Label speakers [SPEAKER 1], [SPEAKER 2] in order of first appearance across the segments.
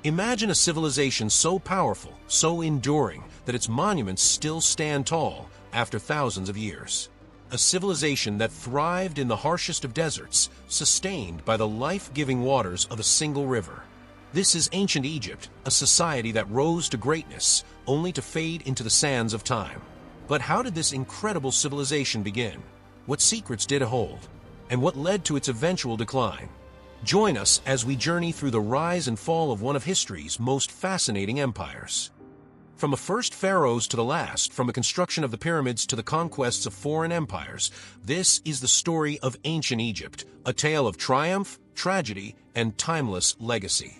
[SPEAKER 1] Imagine a civilization so powerful, so enduring, that its monuments still stand tall after thousands of years. A civilization that thrived in the harshest of deserts, sustained by the life-giving waters of a single river. This is ancient Egypt, a society that rose to greatness, only to fade into the sands of time. But how did this incredible civilization begin? What secrets did it hold? And what led to its eventual decline? Join us as we journey through the rise and fall of one of history's most fascinating empires. From the first pharaohs to the last, from the construction of the pyramids to the conquests of foreign empires, this is the story of ancient Egypt, a tale of triumph, tragedy, and timeless legacy.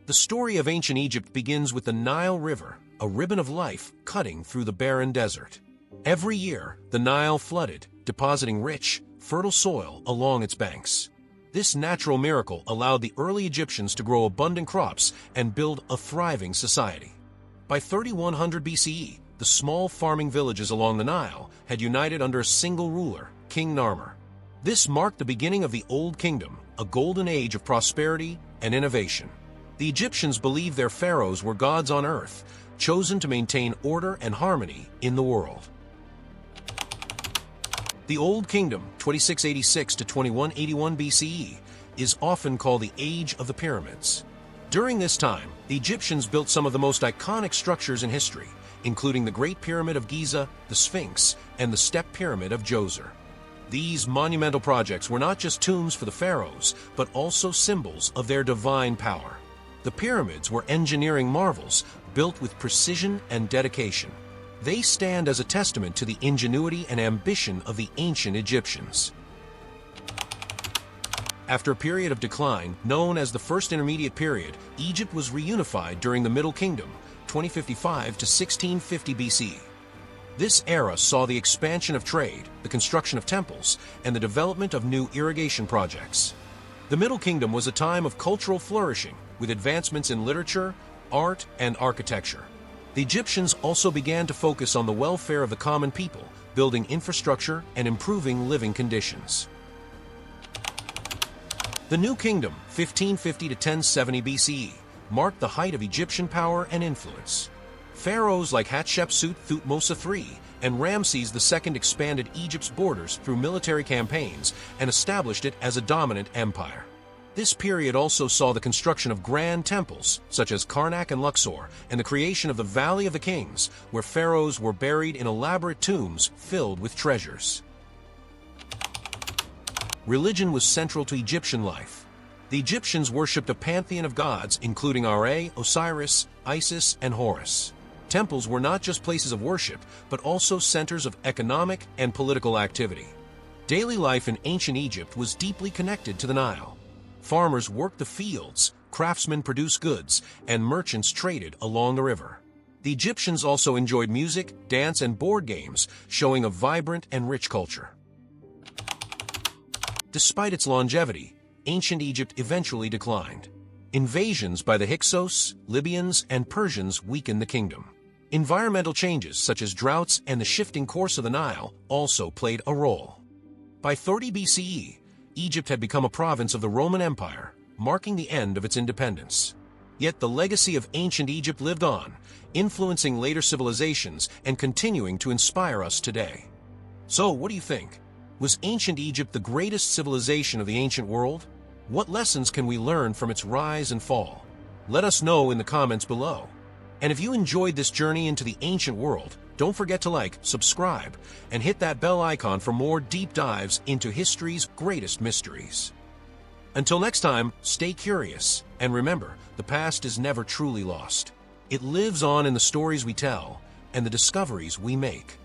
[SPEAKER 1] The story of ancient Egypt begins with the Nile River, a ribbon of life cutting through the barren desert. Every year, the Nile flooded, depositing rich, fertile soil along its banks. This natural miracle allowed the early Egyptians to grow abundant crops and build a thriving society. By 3100 BCE, the small farming villages along the Nile had united under a single ruler, King Narmer. This marked the beginning of the Old Kingdom, a golden age of prosperity and innovation. The Egyptians believed their pharaohs were gods on earth, chosen to maintain order and harmony in the world. The Old Kingdom, 2686 to 2181 BCE, is often called the Age of the Pyramids. During this time, the Egyptians built some of the most iconic structures in history, including the Great Pyramid of Giza, the Sphinx, and the Step Pyramid of Djoser. These monumental projects were not just tombs for the pharaohs, but also symbols of their divine power. The pyramids were engineering marvels, built with precision and dedication. They stand as a testament to the ingenuity and ambition of the ancient Egyptians. After a period of decline, known as the First Intermediate Period, Egypt was reunified during the Middle Kingdom, 2055 to 1650 BC. This era saw the expansion of trade, the construction of temples, and the development of new irrigation projects. The Middle Kingdom was a time of cultural flourishing, with advancements in literature, art, and architecture. The Egyptians also began to focus on the welfare of the common people, building infrastructure and improving living conditions. The New Kingdom, 1550 to 1070 BCE, marked the height of Egyptian power and influence. Pharaohs like Hatshepsut III and Ramses II expanded Egypt's borders through military campaigns and established it as a dominant empire. This period also saw the construction of grand temples, such as Karnak and Luxor, and the creation of the Valley of the Kings, where pharaohs were buried in elaborate tombs filled with treasures. Religion was central to Egyptian life. The Egyptians worshipped a pantheon of gods, including Ra, Osiris, Isis, and Horus. Temples were not just places of worship, but also centers of economic and political activity. Daily life in ancient Egypt was deeply connected to the Nile. Farmers worked the fields, craftsmen produced goods, and merchants traded along the river. The Egyptians also enjoyed music, dance, and board games, showing a vibrant and rich culture. Despite its longevity, ancient Egypt eventually declined. Invasions by the Hyksos, Libyans, and Persians weakened the kingdom. Environmental changes such as droughts and the shifting course of the Nile also played a role. By 30 BCE, Egypt had become a province of the Roman Empire, marking the end of its independence. Yet the legacy of ancient Egypt lived on, influencing later civilizations and continuing to inspire us today. So, what do you think? Was ancient Egypt the greatest civilization of the ancient world? What lessons can we learn from its rise and fall? Let us know in the comments below. And if you enjoyed this journey into the ancient world, don't forget to like, subscribe, and hit that bell icon for more deep dives into history's greatest mysteries. Until next time, stay curious, and remember, the past is never truly lost. It lives on in the stories we tell and the discoveries we make.